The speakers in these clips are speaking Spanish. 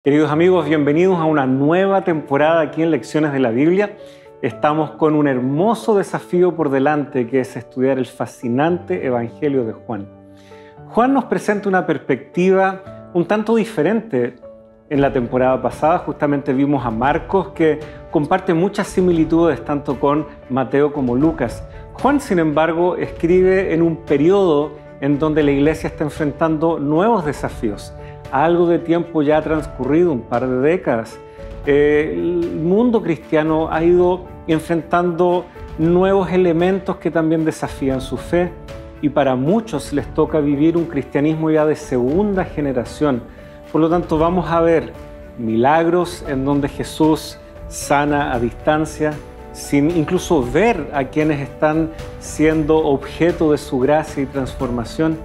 Queridos amigos, bienvenidos a una nueva temporada aquí en Lecciones de la Biblia. Estamos con un hermoso desafío por delante, que es estudiar el fascinante Evangelio de Juan. Juan nos presenta una perspectiva un tanto diferente. En la temporada pasada justamente vimos a Marcos, que comparte muchas similitudes tanto con Mateo como Lucas. Juan, sin embargo, escribe en un periodo en donde la iglesia está enfrentando nuevos desafíos. Algo de tiempo ya ha transcurrido, un par de décadas. El mundo cristiano ha ido enfrentando nuevos elementos que también desafían su fe, y para muchos les toca vivir un cristianismo ya de segunda generación. Por lo tanto, vamos a ver milagros en donde Jesús sana a distancia, sin incluso ver a quienes están siendo objeto de su gracia y transformación.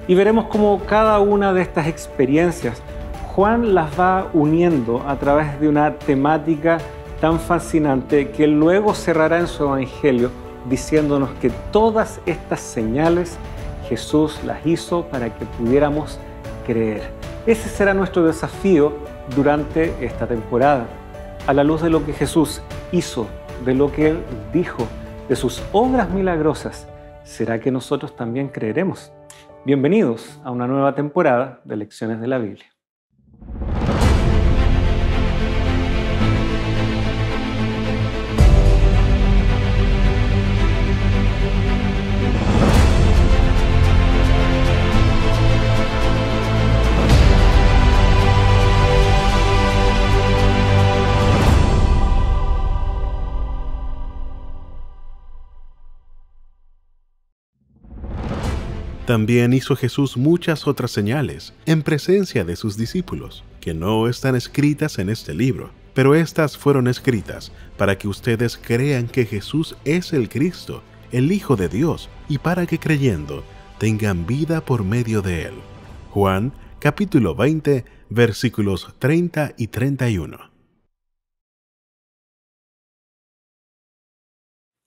Y veremos cómo cada una de estas experiencias Juan las va uniendo a través de una temática tan fascinante que luego cerrará en su Evangelio diciéndonos que todas estas señales Jesús las hizo para que pudiéramos creer. Ese será nuestro desafío durante esta temporada. A la luz de lo que Jesús hizo, de lo que Él dijo, de sus obras milagrosas, ¿será que nosotros también creeremos? Bienvenidos a una nueva temporada de Lecciones de la Biblia. También hizo Jesús muchas otras señales en presencia de sus discípulos, que no están escritas en este libro, pero estas fueron escritas para que ustedes crean que Jesús es el Cristo, el Hijo de Dios, y para que creyendo tengan vida por medio de Él. Juan, capítulo 20, versículos 30 y 31.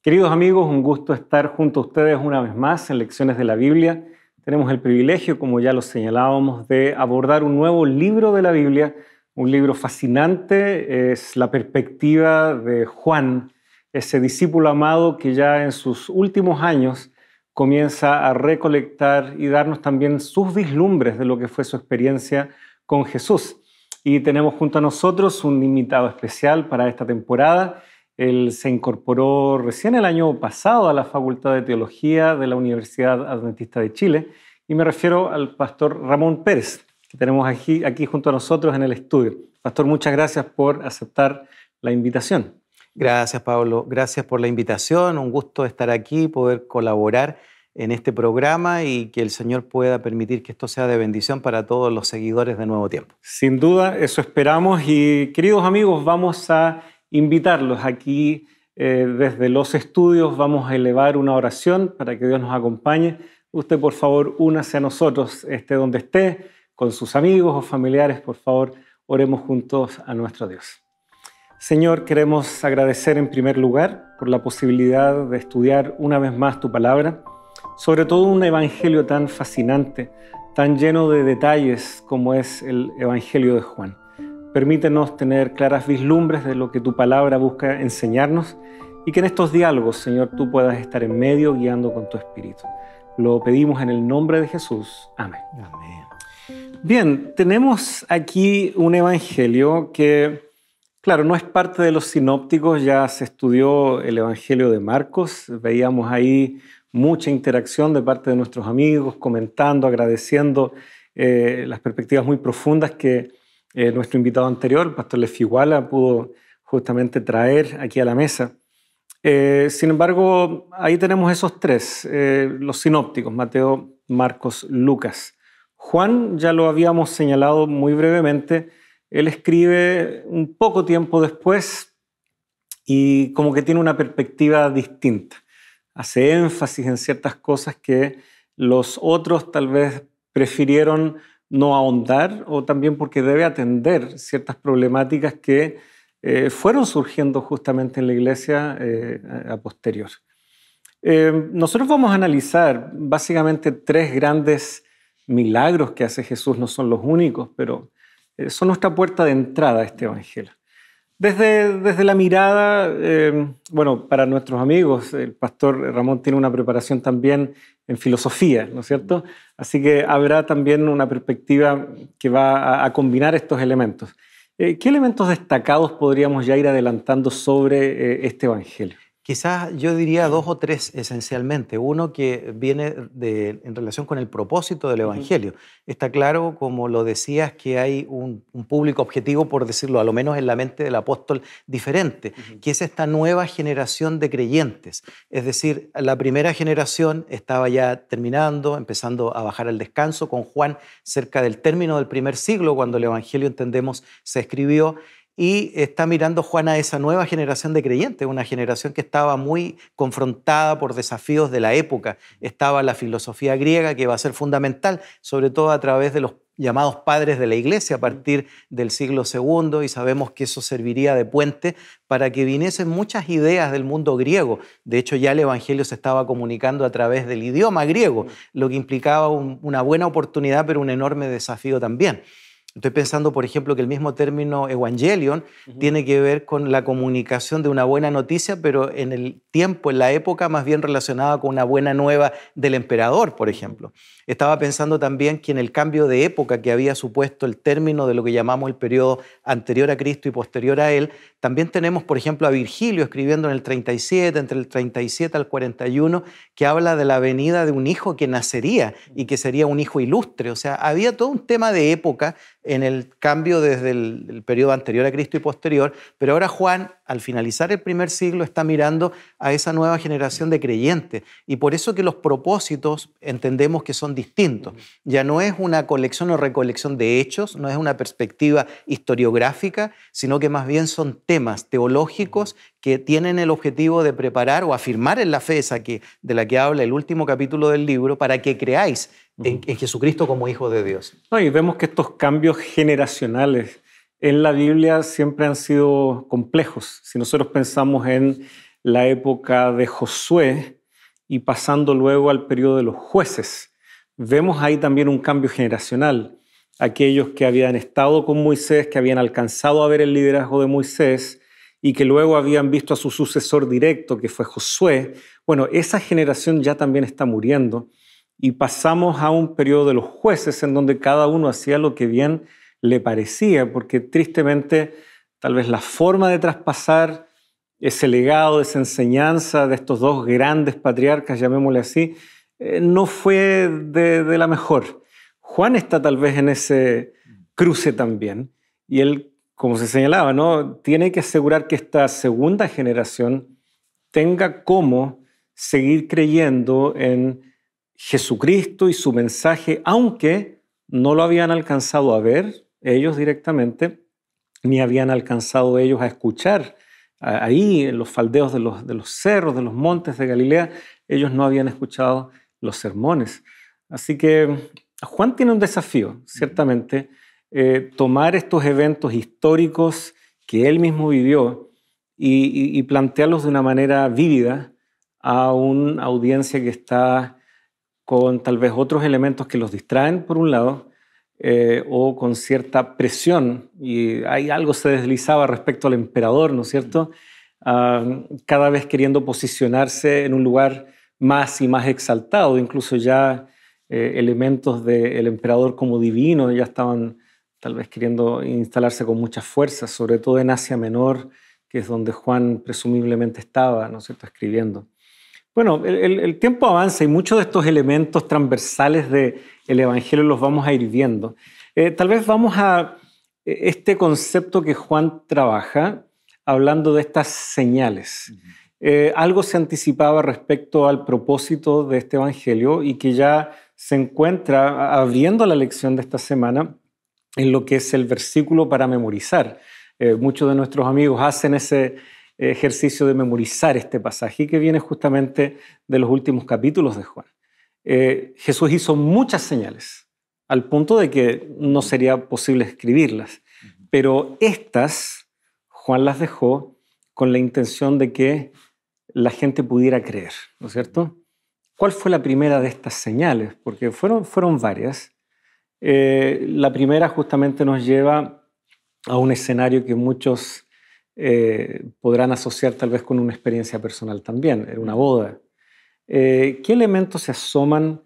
Queridos amigos, un gusto estar junto a ustedes una vez más en Lecciones de la Biblia. Tenemos el privilegio, como ya lo señalábamos, de abordar un nuevo libro de la Biblia, un libro fascinante. Es la perspectiva de Juan, ese discípulo amado que ya en sus últimos años comienza a recolectar y darnos también sus vislumbres de lo que fue su experiencia con Jesús. Y tenemos junto a nosotros un invitado especial para esta temporada. Él se incorporó recién el año pasado a la Facultad de Teología de la Universidad Adventista de Chile, y me refiero al pastor Ramón Pérez, que tenemos aquí junto a nosotros en el estudio. Pastor, muchas gracias por aceptar la invitación. Gracias, Pablo. Gracias por la invitación. Un gusto estar aquí, poder colaborar en este programa y que el Señor pueda permitir que esto sea de bendición para todos los seguidores de Nuevo Tiempo. Sin duda, eso esperamos. Y queridos amigos, vamos a invitarlos aquí desde los estudios. Vamos a elevar una oración para que Dios nos acompañe. Usted, por favor, únase a nosotros, esté donde esté, con sus amigos o familiares. Por favor, oremos juntos a nuestro Dios. Señor, queremos agradecer en primer lugar por la posibilidad de estudiar una vez más tu palabra, sobre todo un evangelio tan fascinante, tan lleno de detalles como es el Evangelio de Juan. Permítenos tener claras vislumbres de lo que tu palabra busca enseñarnos, y que en estos diálogos, Señor, tú puedas estar en medio guiando con tu Espíritu. Lo pedimos en el nombre de Jesús. Amén. Amén. Bien, tenemos aquí un evangelio que, claro, no es parte de los sinópticos. Ya se estudió el Evangelio de Marcos. Veíamos ahí mucha interacción de parte de nuestros amigos, comentando, agradeciendo las perspectivas muy profundas que nuestro invitado anterior, el pastor Lefiguala, pudo justamente traer aquí a la mesa. Sin embargo, ahí tenemos esos tres, los sinópticos, Mateo, Marcos, Lucas. Juan, ya lo habíamos señalado muy brevemente, él escribe un poco tiempo después y como que tiene una perspectiva distinta. Hace énfasis en ciertas cosas que los otros tal vez prefirieron no ahondar, o también porque debe atender ciertas problemáticas que fueron surgiendo justamente en la iglesia a posterior. Nosotros vamos a analizar básicamente tres grandes milagros que hace Jesús. No son los únicos, pero son nuestra puerta de entrada a este Evangelio. Desde la mirada, bueno, para nuestros amigos, el pastor Ramón tiene una preparación también en filosofía, ¿no es cierto? Así que habrá también una perspectiva que va a combinar estos elementos. ¿Qué elementos destacados podríamos ya ir adelantando sobre este Evangelio? Quizás yo diría dos o tres esencialmente. Uno que viene en relación con el propósito del Evangelio. Está claro, como lo decías, que hay un público objetivo, por decirlo, a lo menos en la mente del apóstol, diferente, que es esta nueva generación de creyentes. Es decir, la primera generación estaba ya terminando, empezando a bajar al descanso con Juan cerca del término del primer siglo, cuando el Evangelio, entendemos, se escribió. Y está mirando Juan a esa nueva generación de creyentes, una generación que estaba muy confrontada por desafíos de la época. Estaba la filosofía griega, que va a ser fundamental, sobre todo a través de los llamados padres de la Iglesia a partir del siglo II, y sabemos que eso serviría de puente para que viniesen muchas ideas del mundo griego. De hecho, ya el Evangelio se estaba comunicando a través del idioma griego, lo que implicaba una buena oportunidad, pero un enorme desafío también. Estoy pensando, por ejemplo, que el mismo término evangelion tiene que ver con la comunicación de una buena noticia, pero en el tiempo, en la época, más bien relacionada con una buena nueva del emperador, por ejemplo. Estaba pensando también que en el cambio de época que había supuesto el término de lo que llamamos el periodo anterior a Cristo y posterior a él, también tenemos, por ejemplo, a Virgilio escribiendo en el 37, entre el 37 al 41, que habla de la venida de un hijo que nacería y que sería un hijo ilustre. O sea, había todo un tema de época en el cambio desde el periodo anterior a Cristo y posterior, pero ahora Juan, al finalizar el primer siglo, está mirando a esa nueva generación de creyentes, y por eso que los propósitos entendemos que son distintos. Ya no es una colección o recolección de hechos, no es una perspectiva historiográfica, sino que más bien son temas teológicos que tienen el objetivo de preparar o afirmar en la fe esa de la que habla el último capítulo del libro, para que creáis en Jesucristo como Hijo de Dios. No, y vemos que estos cambios generacionales en la Biblia siempre han sido complejos. Si nosotros pensamos en la época de Josué y pasando luego al periodo de los jueces, vemos ahí también un cambio generacional. Aquellos que habían estado con Moisés, que habían alcanzado a ver el liderazgo de Moisés y que luego habían visto a su sucesor directo, que fue Josué, bueno, esa generación ya también está muriendo. Y pasamos a un periodo de los jueces en donde cada uno hacía lo que bien le parecía, porque tristemente tal vez la forma de traspasar ese legado, esa enseñanza de estos dos grandes patriarcas, llamémosle así, no fue de la mejor. Juan está tal vez en ese cruce también, y él, como se señalaba, ¿no?, tiene que asegurar que esta segunda generación tenga cómo seguir creyendo en Jesucristo y su mensaje, aunque no lo habían alcanzado a ver ellos directamente, ni habían alcanzado ellos a escuchar. Ahí, en los faldeos de los cerros, de los montes de Galilea, ellos no habían escuchado los sermones. Así que Juan tiene un desafío, ciertamente, tomar estos eventos históricos que él mismo vivió y plantearlos de una manera vívida a una audiencia que está con tal vez otros elementos que los distraen, por un lado, o con cierta presión. Y hay algo se deslizaba respecto al emperador, ¿no es cierto? Cada vez queriendo posicionarse en un lugar más y más exaltado. Incluso ya elementos del emperador como divino ya estaban tal vez queriendo instalarse con mucha fuerza, sobre todo en Asia Menor, que es donde Juan presumiblemente estaba, ¿no es cierto?, escribiendo. Bueno, el tiempo avanza y muchos de estos elementos transversales del Evangelio los vamos a ir viendo. Tal vez vamos a este concepto que Juan trabaja, hablando de estas señales. Algo se anticipaba respecto al propósito de este Evangelio y que ya se encuentra abriendo la lección de esta semana en lo que es el versículo para memorizar. Muchos de nuestros amigos hacen ese ejercicio de memorizar este pasaje que viene justamente de los últimos capítulos de Juan. Jesús hizo muchas señales al punto de que no sería posible escribirlas, pero estas Juan las dejó con la intención de que la gente pudiera creer, ¿no es cierto? ¿Cuál fue la primera de estas señales? Porque fueron varias. La primera justamente nos lleva a un escenario que muchos podrán asociar tal vez con una experiencia personal también, era una boda. ¿Qué elementos se asoman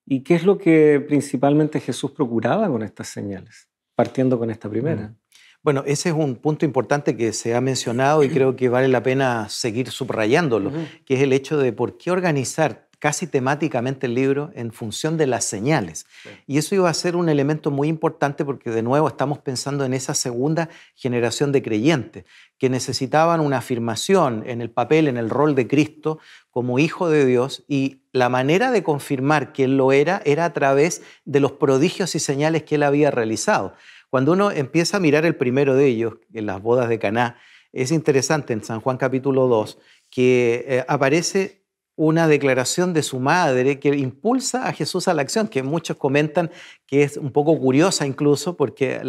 y qué es lo que principalmente Jesús procuraba con estas señales, partiendo con esta primera? Bueno, ese es un punto importante que se ha mencionado y creo que vale la pena seguir subrayándolo, que es el hecho de por qué organizar casi temáticamente el libro en función de las señales. Sí. Y eso iba a ser un elemento muy importante porque de nuevo estamos pensando en esa segunda generación de creyentes que necesitaban una afirmación en el papel, en el rol de Cristo como Hijo de Dios, y la manera de confirmar que Él lo era a través de los prodigios y señales que Él había realizado. Cuando uno empieza a mirar el primero de ellos, en las bodas de Caná, es interesante en San Juan capítulo 2 que aparece una declaración de su madre que impulsa a Jesús a la acción, que muchos comentan que es un poco curiosa incluso porque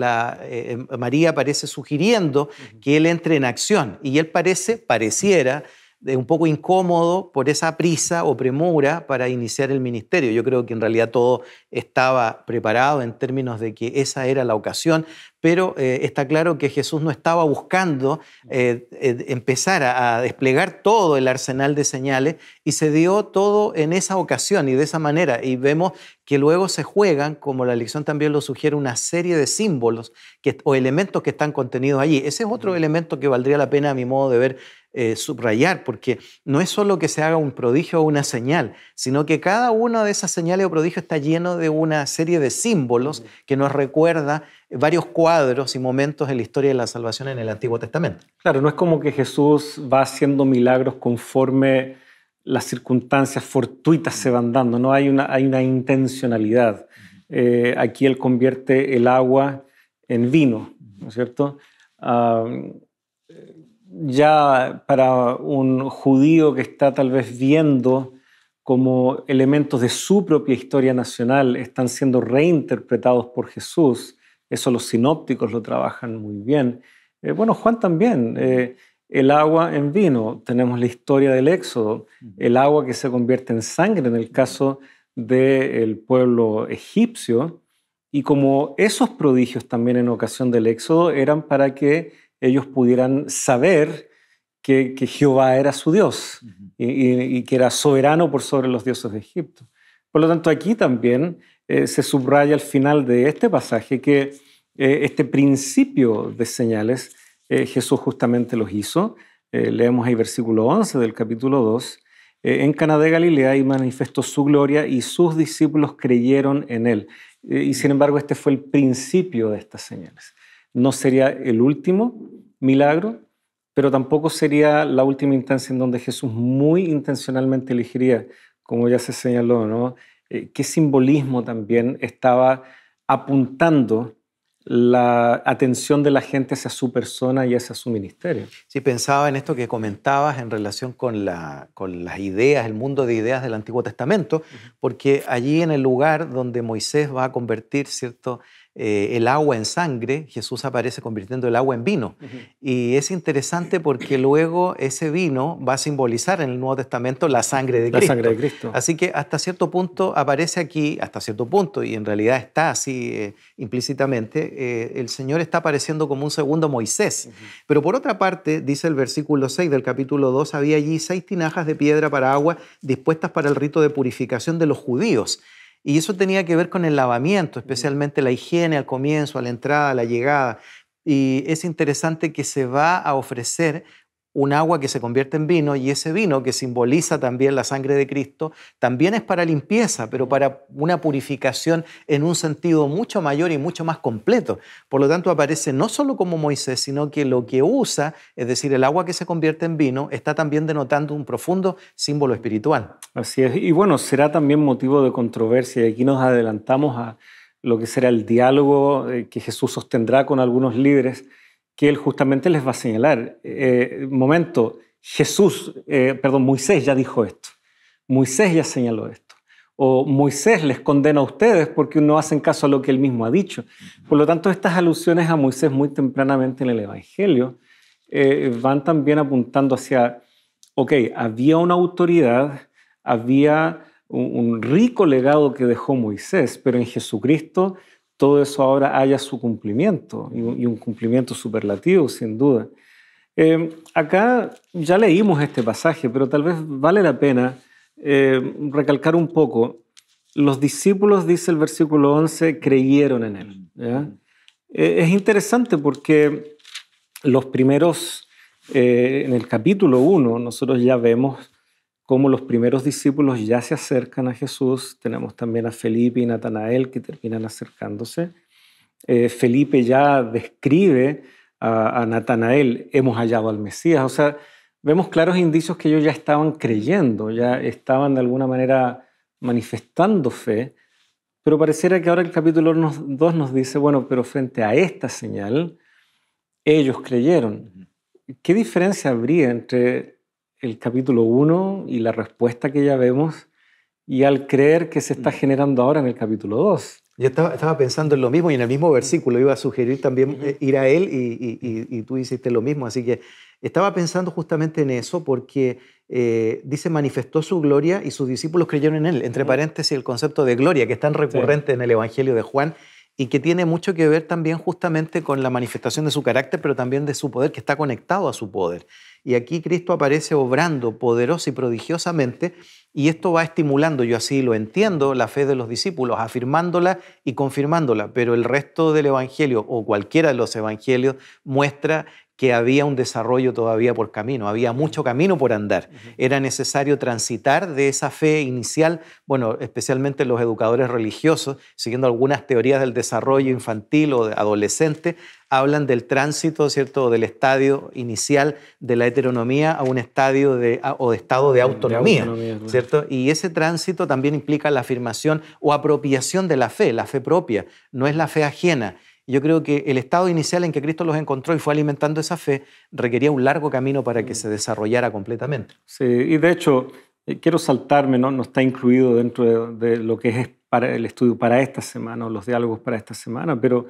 María aparece sugiriendo que él entre en acción y él pareciera un poco incómodo por esa prisa o premura para iniciar el ministerio. Yo creo que en realidad todo estaba preparado en términos de que esa era la ocasión, pero está claro que Jesús no estaba buscando empezar a desplegar todo el arsenal de señales y se dio todo en esa ocasión y de esa manera. Y vemos que luego se juegan, como la lección también lo sugiere, una serie de símbolos o elementos que están contenidos allí. Ese es otro elemento que valdría la pena, a mi modo de ver, subrayar, porque no es solo que se haga un prodigio o una señal, sino que cada una de esas señales o prodigios está lleno de una serie de símbolos que nos recuerda varios cuadros y momentos en la historia de la salvación en el Antiguo Testamento. Claro, no es como que Jesús va haciendo milagros conforme las circunstancias fortuitas se van dando, ¿no? Hay una intencionalidad. Aquí Él convierte el agua en vino, ¿no es cierto? Ya para un judío que está tal vez viendo cómo elementos de su propia historia nacional están siendo reinterpretados por Jesús, eso los sinópticos lo trabajan muy bien. Bueno, Juan también, el agua en vino, tenemos la historia del Éxodo, el agua que se convierte en sangre en el caso del pueblo egipcio, y como esos prodigios también en ocasión del Éxodo eran para que ellos pudieran saber que Jehová era su Dios y que era soberano por sobre los dioses de Egipto. Por lo tanto, aquí también se subraya al final de este pasaje que este principio de señales Jesús justamente los hizo. Leemos ahí versículo 11 del capítulo 2. En Caná de Galilea y manifestó su gloria y sus discípulos creyeron en él. Y sin embargo, este fue el principio de estas señales. No sería el último milagro, pero tampoco sería la última instancia en donde Jesús muy intencionalmente elegiría, como ya se señaló, ¿no? Qué simbolismo también estaba apuntando la atención de la gente hacia su persona y hacia su ministerio. Sí, pensaba en esto que comentabas en relación con las ideas, el mundo de ideas del Antiguo Testamento, porque allí en el lugar donde Moisés va a convertir, ¿cierto?, el agua en sangre, Jesús aparece convirtiendo el agua en vino. Y es interesante porque luego ese vino va a simbolizar en el Nuevo Testamento la sangre de Cristo. La sangre de Cristo. Así que hasta cierto punto aparece aquí, hasta cierto punto, y en realidad está así implícitamente, el Señor está apareciendo como un segundo Moisés. Pero por otra parte, dice el versículo 6 del capítulo 2, había allí 6 tinajas de piedra para agua dispuestas para el rito de purificación de los judíos. Y eso tenía que ver con el lavamiento, especialmente la higiene al comienzo, a la entrada, a la llegada. Y es interesante que se va a ofrecer un agua que se convierte en vino, y ese vino, que simboliza también la sangre de Cristo, también es para limpieza, pero para una purificación en un sentido mucho mayor y mucho más completo. Por lo tanto, aparece no solo como Moisés, sino que lo que usa, es decir, el agua que se convierte en vino, está también denotando un profundo símbolo espiritual. Así es. Y bueno, será también motivo de controversia. Y aquí nos adelantamos a lo que será el diálogo que Jesús sostendrá con algunos líderes, que él justamente les va a señalar. Moisés ya dijo esto. Moisés ya señaló esto. O Moisés les condena a ustedes porque no hacen caso a lo que él mismo ha dicho. Por lo tanto, estas alusiones a Moisés muy tempranamente en el Evangelio van también apuntando hacia, había una autoridad, había un rico legado que dejó Moisés, pero en Jesucristo todo eso ahora haya su cumplimiento, y un cumplimiento superlativo, sin duda. Acá ya leímos este pasaje, pero tal vez vale la pena recalcar un poco. Los discípulos, dice el versículo 11, creyeron en él, ¿ya? Es interesante porque los primeros, en el capítulo 1, nosotros ya vemos cómo los primeros discípulos ya se acercan a Jesús. Tenemos también a Felipe y Natanael que terminan acercándose. Felipe ya describe a Natanael, hemos hallado al Mesías. O sea, vemos claros indicios que ellos ya estaban creyendo, ya estaban de alguna manera manifestando fe, pero pareciera que ahora el capítulo 2 nos dice, bueno, pero frente a esta señal, ellos creyeron. ¿Qué diferencia habría entre el capítulo 1 y la respuesta que ya vemos y al creer que se está generando ahora en el capítulo 2? Yo estaba pensando en lo mismo y en el mismo versículo iba a sugerir también ir a él y tú hiciste lo mismo. Así que estaba pensando justamente en eso porque dice manifestó su gloria y sus discípulos creyeron en él. Entre paréntesis el concepto de gloria que es tan recurrente en el Evangelio de Juan y que tiene mucho que ver también justamente con la manifestación de su carácter, pero también de su poder, que está conectado a su poder. Y aquí Cristo aparece obrando poderosa y prodigiosamente, y esto va estimulando, yo así lo entiendo, la fe de los discípulos, afirmándola y confirmándola, pero el resto del Evangelio, o cualquiera de los Evangelios, muestra que había un desarrollo todavía por camino, había mucho camino por andar. Era necesario transitar de esa fe inicial, bueno, especialmente los educadores religiosos, siguiendo algunas teorías del desarrollo infantil o adolescente, hablan del tránsito, ¿cierto?, del estadio inicial de la heteronomía a un estadio o de estado de autonomía, ¿cierto? Y ese tránsito también implica la afirmación o apropiación de la fe propia, no es la fe ajena. Yo creo que el estado inicial en que Cristo los encontró y fue alimentando esa fe requería un largo camino para que se desarrollara completamente. Sí, y de hecho, quiero saltarme, no está incluido dentro de lo que es para el estudio para esta semana o los diálogos para esta semana, pero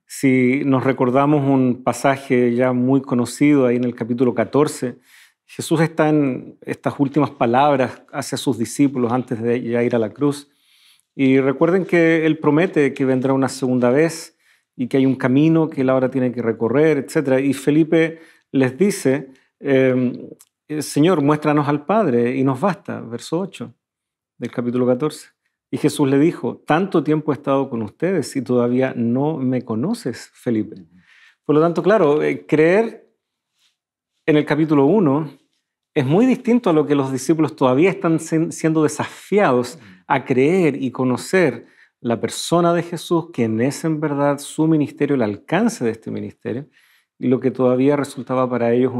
si nos recordamos un pasaje ya muy conocido ahí en el capítulo 14, Jesús está en estas últimas palabras hacia sus discípulos antes de ya ir a la cruz. Y recuerden que Él promete que vendrá una segunda vez y que hay un camino que Él ahora tiene que recorrer, etc. Y Felipe les dice, Señor, muéstranos al Padre y nos basta, verso 8 del capítulo 14. Y Jesús le dijo, tanto tiempo he estado con ustedes y todavía no me conoces, Felipe. Por lo tanto, claro, creer en el capítulo 1 es muy distinto a lo que los discípulos todavía están siendo desafiados a creer y conocer la persona de Jesús, quién es en verdad su ministerio, el alcance de este ministerio, y lo que todavía resultaba para ellos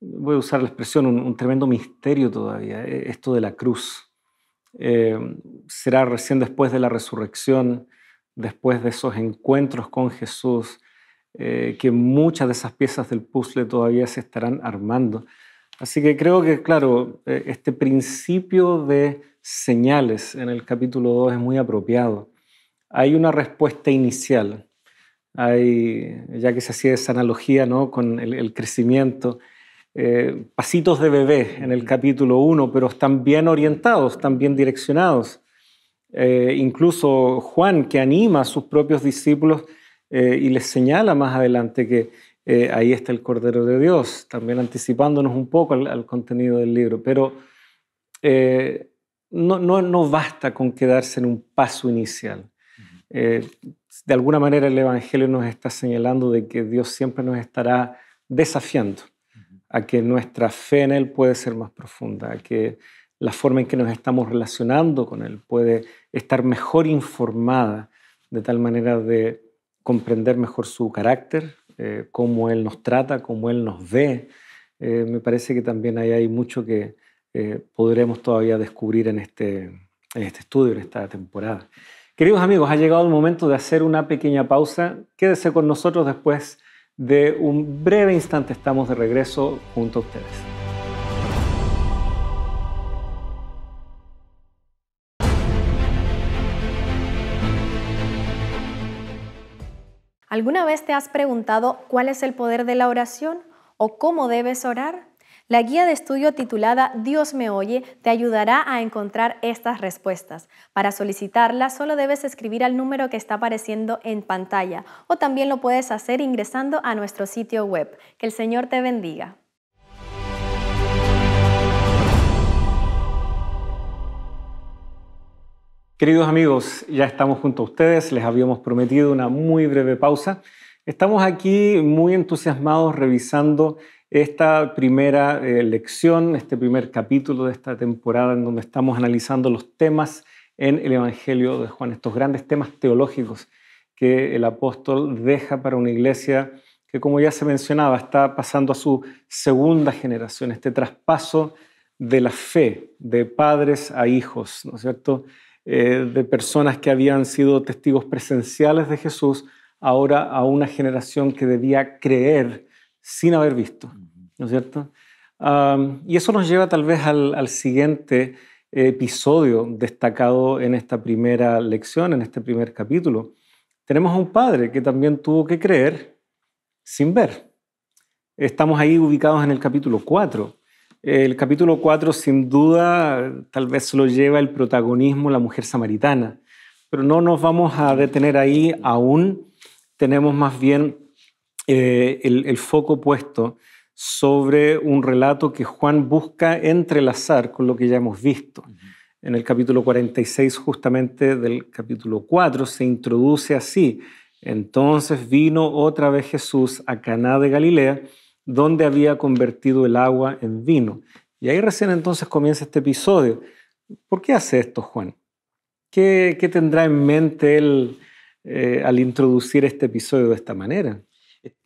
voy a usar la expresión, un tremendo misterio todavía, esto de la cruz. Será recién después de la resurrección, después de esos encuentros con Jesús, que muchas de esas piezas del puzzle todavía se estarán armando. Así que creo que, claro, este principio de señales en el capítulo 2 es muy apropiado. Hay una respuesta inicial, ya que se hacía esa analogía, ¿no?, con el crecimiento, pasitos de bebé en el capítulo 1, pero están bien orientados, están bien direccionados. Incluso Juan, que anima a sus propios discípulos y les señala más adelante que ahí está el Cordero de Dios, también anticipándonos un poco al contenido del libro. Pero no basta con quedarse en un paso inicial. De alguna manera el Evangelio nos está señalando de que Dios siempre nos estará desafiando a que nuestra fe en Él puede ser más profunda, a que la forma en que nos estamos relacionando con Él puede estar mejor informada, de tal manera de comprender mejor su carácter, cómo Él nos trata, cómo Él nos ve. Me parece que también ahí hay mucho que podremos todavía descubrir en este estudio, en esta temporada. Queridos amigos, ha llegado el momento de hacer una pequeña pausa. Quédese con nosotros después de un breve instante. Estamos de regreso junto a ustedes. ¿Alguna vez te has preguntado cuál es el poder de la oración o cómo debes orar? La guía de estudio titulada Dios me oye te ayudará a encontrar estas respuestas. Para solicitarla, solo debes escribir al número que está apareciendo en pantalla o también lo puedes hacer ingresando a nuestro sitio web. Que el Señor te bendiga. Queridos amigos, ya estamos junto a ustedes, les habíamos prometido una muy breve pausa. Estamos aquí muy entusiasmados revisando esta primera lección, este primer capítulo de esta temporada en donde estamos analizando los temas en el Evangelio de Juan, estos grandes temas teológicos que el apóstol deja para una iglesia que, como ya se mencionaba, está pasando a su segunda generación, este traspaso de la fe de padres a hijos, ¿no es cierto?, de personas que habían sido testigos presenciales de Jesús, ahora a una generación que debía creer sin haber visto, ¿no es cierto? Y eso nos lleva tal vez al siguiente episodio destacado en esta primera lección, en este primer capítulo. Tenemos a un padre que también tuvo que creer sin ver. Estamos ahí ubicados en el capítulo 4. El capítulo 4, sin duda, tal vez se lo lleva el protagonismo la mujer samaritana, pero no nos vamos a detener ahí aún. Tenemos más bien el foco puesto sobre un relato que Juan busca entrelazar con lo que ya hemos visto. En el capítulo 46, justamente del capítulo 4, se introduce así: entonces vino otra vez Jesús a Caná de Galilea, donde había convertido el agua en vino. Y ahí recién entonces comienza este episodio. ¿Por qué hace esto Juan? ¿Qué tendrá en mente él al introducir este episodio de esta manera?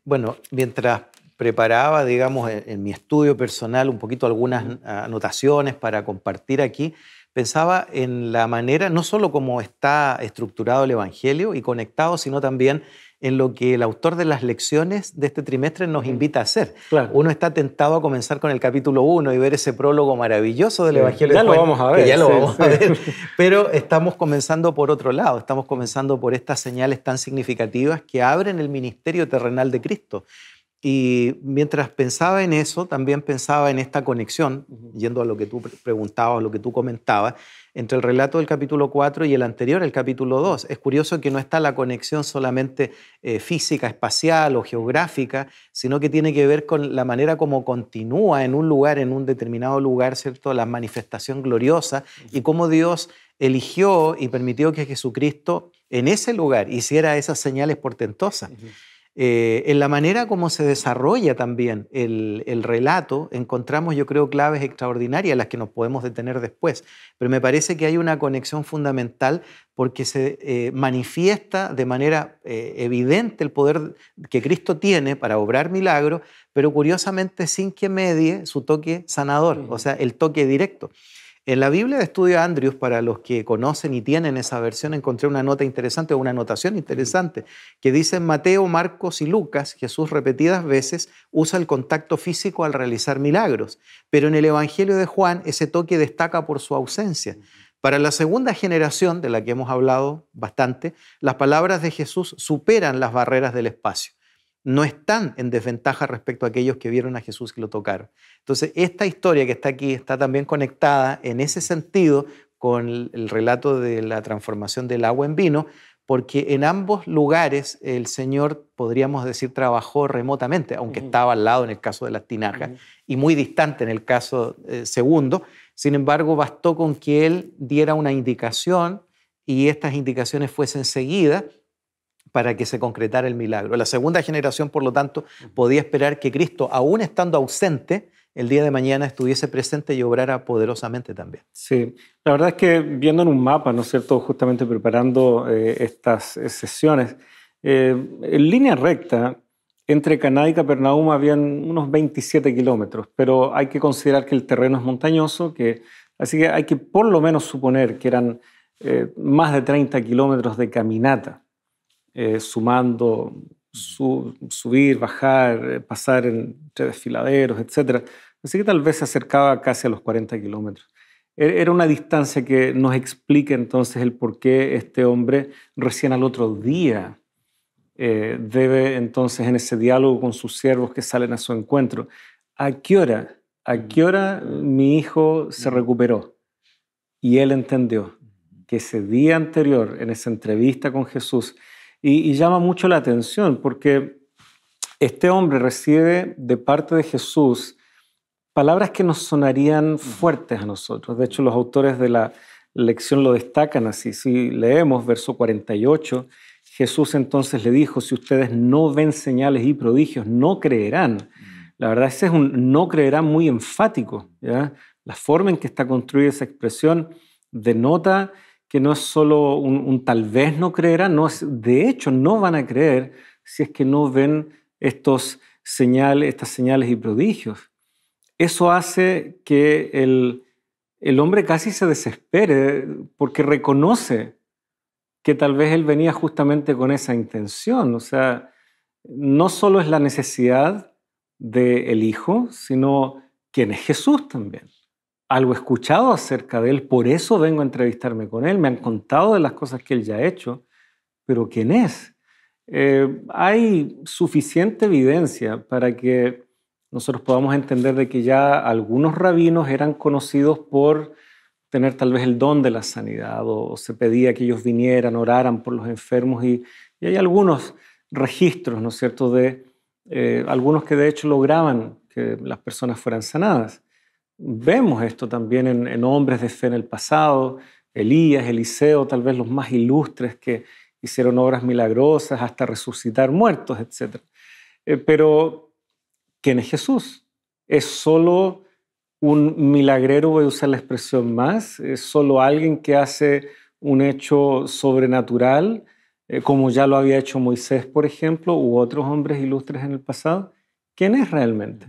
Bueno, mientras preparaba, digamos, en mi estudio personal un poquito algunas anotaciones para compartir aquí, pensaba en la manera, no solo cómo está estructurado el Evangelio y conectado, sino también en lo que el autor de las lecciones de este trimestre nos invita a hacer. Claro. Uno está tentado a comenzar con el capítulo 1 y ver ese prólogo maravilloso del Evangelio ya de Juan. Lo vamos a ver. Que ya lo vamos a ver. Pero estamos comenzando por otro lado, estamos comenzando por estas señales tan significativas que abren el ministerio terrenal de Cristo. Y mientras pensaba en eso, también pensaba en esta conexión, yendo a lo que tú preguntabas, a lo que tú comentabas, entre el relato del capítulo 4 y el anterior, el capítulo 2. Es curioso que no está la conexión solamente física, espacial o geográfica, sino que tiene que ver con la manera como continúa en un lugar, en un determinado lugar, ¿cierto?, la manifestación gloriosa y cómo Dios eligió y permitió que Jesucristo en ese lugar hiciera esas señales portentosas. En la manera como se desarrolla también el relato, encontramos, yo creo, claves extraordinarias, las que nos podemos detener después, pero me parece que hay una conexión fundamental porque se manifiesta de manera evidente el poder que Cristo tiene para obrar milagros, pero curiosamente sin que medie su toque sanador, o sea, el toque directo. En la Biblia de Estudio Andrews, para los que conocen y tienen esa versión, encontré una nota interesante, o una anotación interesante, que dice: en Mateo, Marcos y Lucas, Jesús repetidas veces usa el contacto físico al realizar milagros, pero en el Evangelio de Juan ese toque destaca por su ausencia. Para la segunda generación, de la que hemos hablado bastante, las palabras de Jesús superan las barreras del espacio. No están en desventaja respecto a aquellos que vieron a Jesús y lo tocaron. Entonces, esta historia que está aquí está también conectada en ese sentido con el relato de la transformación del agua en vino, porque en ambos lugares el Señor, podríamos decir, trabajó remotamente, aunque estaba al lado en el caso de las tinajas y muy distante en el caso segundo. Sin embargo, bastó con que Él diera una indicación y estas indicaciones fuesen seguidas para que se concretara el milagro. La segunda generación, por lo tanto, podía esperar que Cristo, aún estando ausente, el día de mañana estuviese presente y obrara poderosamente también. Sí, la verdad es que viendo en un mapa, ¿no es cierto?, justamente preparando estas sesiones, en línea recta, entre Caná y Capernaum habían unos 27 kilómetros, pero hay que considerar que el terreno es montañoso, así que hay que por lo menos suponer que eran más de 30 kilómetros de caminata. Sumando subir, bajar, pasar entre desfiladeros, etc. Así que tal vez se acercaba casi a los 40 kilómetros. Era una distancia que nos explica entonces el por qué este hombre recién al otro día debe entonces en ese diálogo con sus siervos que salen a su encuentro. ¿A qué hora ¿A qué hora mi hijo se recuperó? Y él entendió que ese día anterior, en esa entrevista con Jesús, y llama mucho la atención porque este hombre recibe de parte de Jesús palabras que nos sonarían fuertes a nosotros. De hecho, los autores de la lección lo destacan así. Si leemos verso 48, Jesús entonces le dijo, si ustedes no ven señales y prodigios, no creerán. La verdad, ese es un no creerán muy enfático, ¿ya? La forma en que está construida esa expresión denota que no es solo un tal vez no creerán, no, de hecho no van a creer si es que no ven estas señales y prodigios. Eso hace que el hombre casi se desespere porque reconoce que tal vez él venía justamente con esa intención. O sea, no solo es la necesidad del Hijo, sino quién es Jesús también. Algo he escuchado acerca de él, por eso vengo a entrevistarme con él. Me han contado de las cosas que él ya ha hecho, pero ¿quién es? Hay suficiente evidencia para que nosotros podamos entender de que ya algunos rabinos eran conocidos por tener tal vez el don de la sanidad, o se pedía que ellos vinieran, oraran por los enfermos, y hay algunos registros, ¿no es cierto?, de algunos que de hecho lograban que las personas fueran sanadas. Vemos esto también en hombres de fe en el pasado, Elías, Eliseo, tal vez los más ilustres que hicieron obras milagrosas, hasta resucitar muertos, etc. Pero ¿quién es Jesús? ¿Es solo un milagrero, voy a usar la expresión más? ¿Es solo alguien que hace un hecho sobrenatural, como ya lo había hecho Moisés, por ejemplo, u otros hombres ilustres en el pasado? ¿Quién es realmente?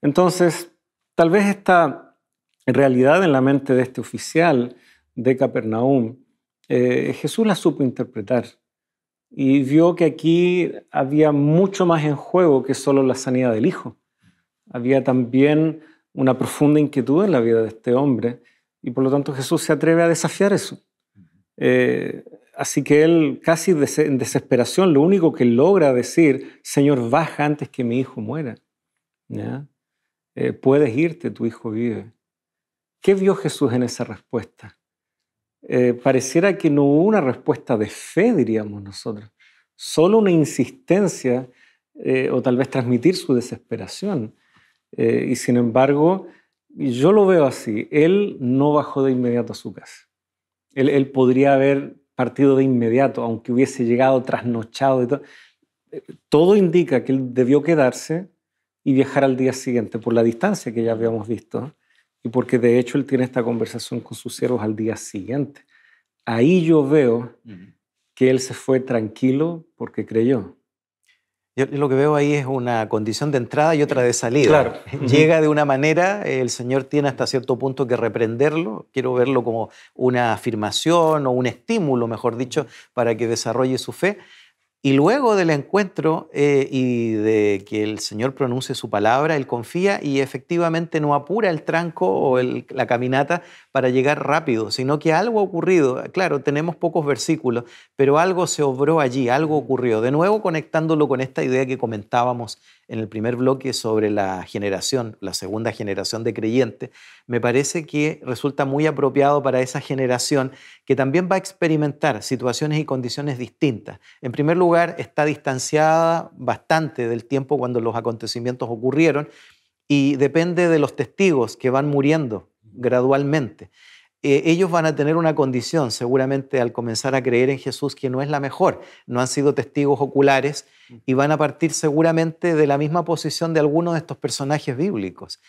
Entonces, tal vez esta realidad en la mente de este oficial de Capernaum, Jesús la supo interpretar y vio que aquí había mucho más en juego que solo la sanidad del hijo. Había también una profunda inquietud en la vida de este hombre y por lo tanto Jesús se atreve a desafiar eso. Así que él, casi en desesperación, lo único que logra decir, Señor, baja antes que mi hijo muera. ¿Ya? Puedes irte, tu hijo vive. ¿Qué vio Jesús en esa respuesta? Pareciera que no hubo una respuesta de fe, diríamos nosotros, solo una insistencia o tal vez transmitir su desesperación. Y sin embargo, yo lo veo así, él no bajó de inmediato a su casa. Él podría haber partido de inmediato, aunque hubiese llegado trasnochado y todo. Todo indica que él debió quedarse y viajar al día siguiente por la distancia que ya habíamos visto, y porque de hecho él tiene esta conversación con sus siervos al día siguiente. Ahí yo veo que él se fue tranquilo porque creyó. Yo lo que veo ahí es una condición de entrada y otra de salida. Claro. Llega de una manera, el Señor tiene hasta cierto punto que reprenderlo. Quiero verlo como una afirmación o un estímulo, mejor dicho, para que desarrolle su fe. Y luego del encuentro y de que el Señor pronuncie su palabra, él confía y efectivamente no apura el tranco o la caminata para llegar rápido, sino que algo ha ocurrido. Claro, tenemos pocos versículos, pero algo se obró allí, algo ocurrió. De nuevo, conectándolo con esta idea que comentábamos en el primer bloque sobre la segunda generación de creyentes, me parece que resulta muy apropiado para esa generación que también va a experimentar situaciones y condiciones distintas. En primer lugar, está distanciada bastante del tiempo cuando los acontecimientos ocurrieron y depende de los testigos que van muriendo gradualmente. Ellos van a tener una condición, seguramente al comenzar a creer en Jesús, que no es la mejor. No han sido testigos oculares y van a partir seguramente de la misma posición de algunos de estos personajes bíblicos.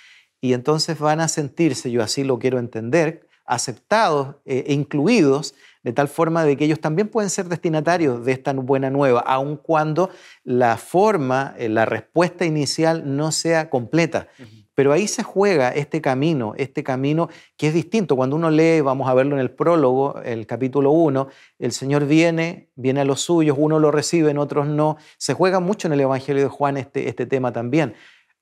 Y entonces van a sentirse, yo así lo quiero entender, aceptados e incluidos, de tal forma de que ellos también pueden ser destinatarios de esta buena nueva, aun cuando la forma, la respuesta inicial no sea completa. Pero ahí se juega este camino que es distinto. Cuando uno lee, vamos a verlo en el prólogo, el capítulo 1, el Señor viene a los suyos, unos lo reciben, otros no. Se juega mucho en el Evangelio de Juan este tema también.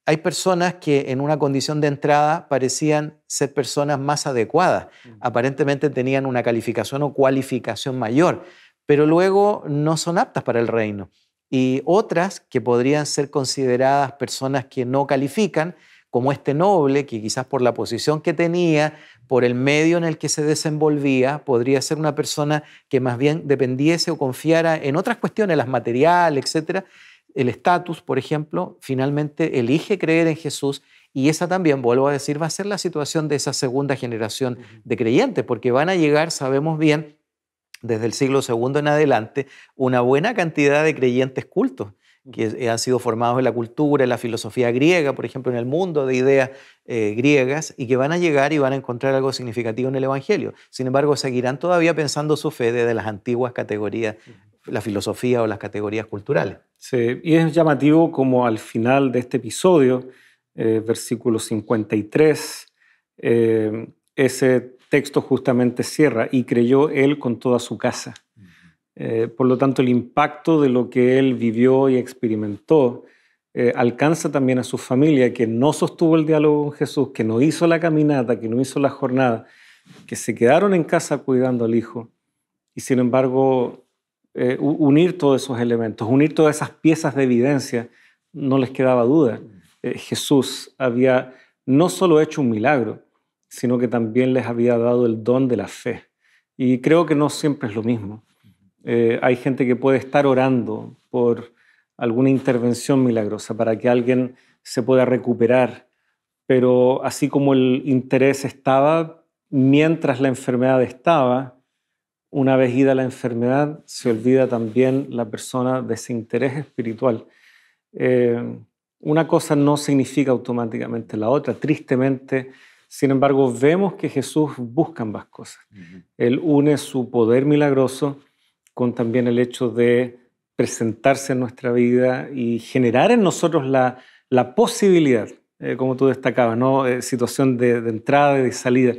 Hay personas que en una condición de entrada parecían ser personas más adecuadas. Aparentemente tenían una calificación o cualificación mayor, pero luego no son aptas para el reino. Y otras que podrían ser consideradas personas que no califican, como este noble, que quizás por la posición que tenía, por el medio en el que se desenvolvía, podría ser una persona que más bien dependiese o confiara en otras cuestiones, las materiales, etcétera. El estatus, por ejemplo, finalmente elige creer en Jesús, y esa también, vuelvo a decir, va a ser la situación de esa segunda generación de creyentes, porque van a llegar, sabemos bien, desde el siglo II en adelante, una buena cantidad de creyentes cultos que han sido formados en la cultura, en la filosofía griega, por ejemplo, en el mundo de ideas griegas, y que van a llegar y van a encontrar algo significativo en el Evangelio. Sin embargo, seguirán todavía pensando su fe desde las antiguas categorías, la filosofía o las categorías culturales. Sí, y es llamativo como al final de este episodio, versículo 53, ese texto justamente cierra: y creyó él con toda su casa. Por lo tanto, el impacto de lo que él vivió y experimentó alcanza también a su familia, que no sostuvo el diálogo con Jesús, que no hizo la caminata, que no hizo la jornada, que se quedaron en casa cuidando al hijo. Y sin embargo, unir todos esos elementos, unir todas esas piezas de evidencia, no les quedaba duda. Jesús había no solo hecho un milagro, sino que también les había dado el don de la fe. Y creo que no siempre es lo mismo. Hay gente que puede estar orando por alguna intervención milagrosa para que alguien se pueda recuperar, pero así como el interés estaba mientras la enfermedad estaba, una vez ida la enfermedad, se olvida también la persona de ese interés espiritual. Una cosa no significa automáticamente la otra. Tristemente, sin embargo, vemos que Jesús busca ambas cosas. Él une su poder milagroso con también el hecho de presentarse en nuestra vida y generar en nosotros la posibilidad, como tú destacabas, ¿no? Situación de entrada y de salida,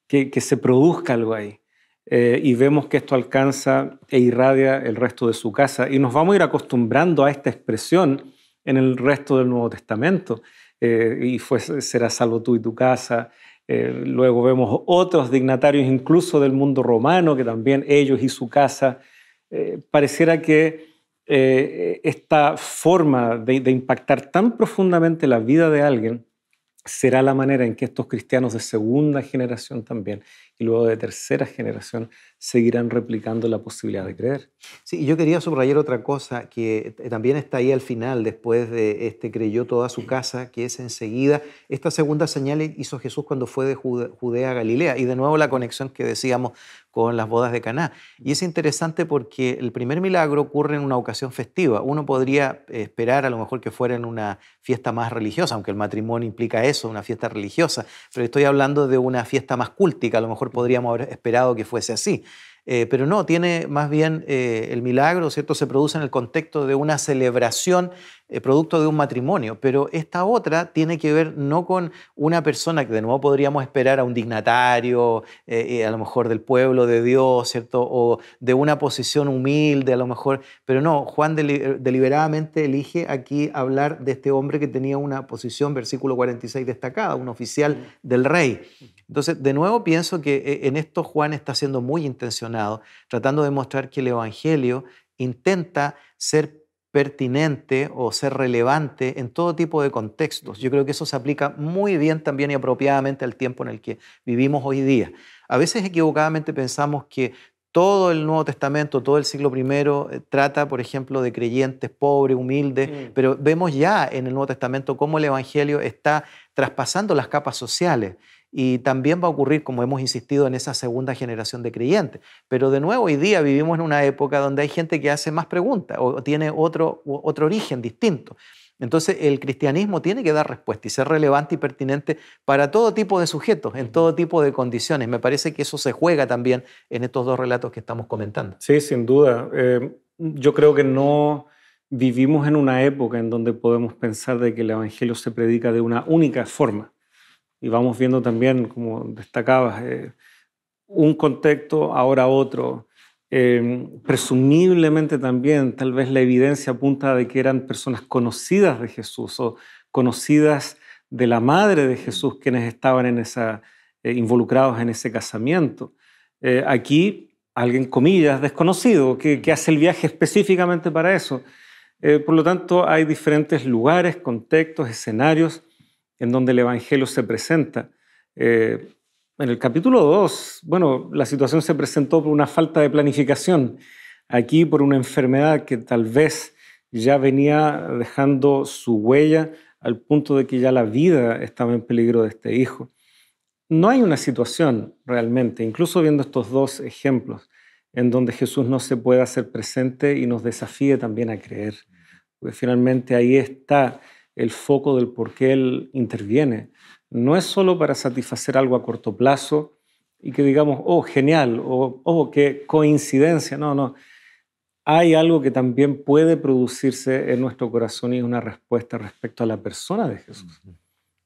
que se produzca algo ahí. Y vemos que esto alcanza e irradia el resto de su casa. Y nos vamos a ir acostumbrando a esta expresión en el resto del Nuevo Testamento. Serás salvo tú y tu casa. Luego vemos otros dignatarios, incluso del mundo romano, que también ellos y su casa. Pareciera que esta forma de impactar tan profundamente la vida de alguien será la manera en que estos cristianos de segunda generación también y luego de tercera generación seguirán replicando la posibilidad de creer. Sí, yo quería subrayar otra cosa que también está ahí al final, después de creyó toda su casa, que es enseguida, esta segunda señal hizo Jesús cuando fue de Judea a Galilea, y de nuevo la conexión que decíamos con las bodas de Caná. Y es interesante porque el primer milagro ocurre en una ocasión festiva. Uno podría esperar a lo mejor que fuera en una fiesta más religiosa, aunque el matrimonio implica eso, una fiesta religiosa, pero estoy hablando de una fiesta más cúltica, a lo mejor podríamos haber esperado que fuese así. Pero no, tiene más bien el milagro, ¿cierto? Se produce en el contexto de una celebración, producto de un matrimonio, pero esta otra tiene que ver no con una persona que de nuevo podríamos esperar a un dignatario, a lo mejor del pueblo de Dios, ¿cierto? O de una posición humilde a lo mejor, pero no, Juan deliberadamente elige aquí hablar de este hombre que tenía una posición, versículo 46, destacada, un oficial del rey. Entonces, de nuevo pienso que en esto Juan está siendo muy intencionado, tratando de mostrar que el Evangelio intenta ser pertinente o ser relevante en todo tipo de contextos. Yo creo que eso se aplica muy bien también y apropiadamente al tiempo en el que vivimos hoy día. A veces equivocadamente pensamos que todo el Nuevo Testamento, todo el siglo I trata, por ejemplo, de creyentes pobres, humildes, pero vemos ya en el Nuevo Testamento cómo el Evangelio está traspasando las capas sociales. Y también va a ocurrir, como hemos insistido, en esa segunda generación de creyentes. Pero de nuevo, hoy día vivimos en una época donde hay gente que hace más preguntas o tiene otro origen distinto. Entonces, el cristianismo tiene que dar respuesta y ser relevante y pertinente para todo tipo de sujetos, en todo tipo de condiciones. Me parece que eso se juega también en estos dos relatos que estamos comentando. Sí, sin duda. Yo creo que no vivimos en una época en donde podemos pensar de que el Evangelio se predica de una única forma. Y vamos viendo también, como destacabas, un contexto, ahora otro. Presumiblemente también, tal vez la evidencia apunta de que eran personas conocidas de Jesús o conocidas de la madre de Jesús quienes estaban involucrados en ese casamiento. Aquí, alguien, comillas, desconocido, que hace el viaje específicamente para eso. Por lo tanto, hay diferentes lugares, contextos, escenarios. en donde el Evangelio se presenta. En el capítulo 2, bueno, la situación se presentó por una falta de planificación. Aquí por una enfermedad que tal vez ya venía dejando su huella al punto de que ya la vida estaba en peligro de este hijo. No hay una situación realmente, incluso viendo estos dos ejemplos, en donde Jesús no se pueda hacer presente y nos desafíe también a creer. Porque finalmente ahí está el foco del por qué Él interviene. No es solo para satisfacer algo a corto plazo y que digamos, oh, genial, o oh, qué coincidencia. No, no. Hay algo que también puede producirse en nuestro corazón y una respuesta respecto a la persona de Jesús.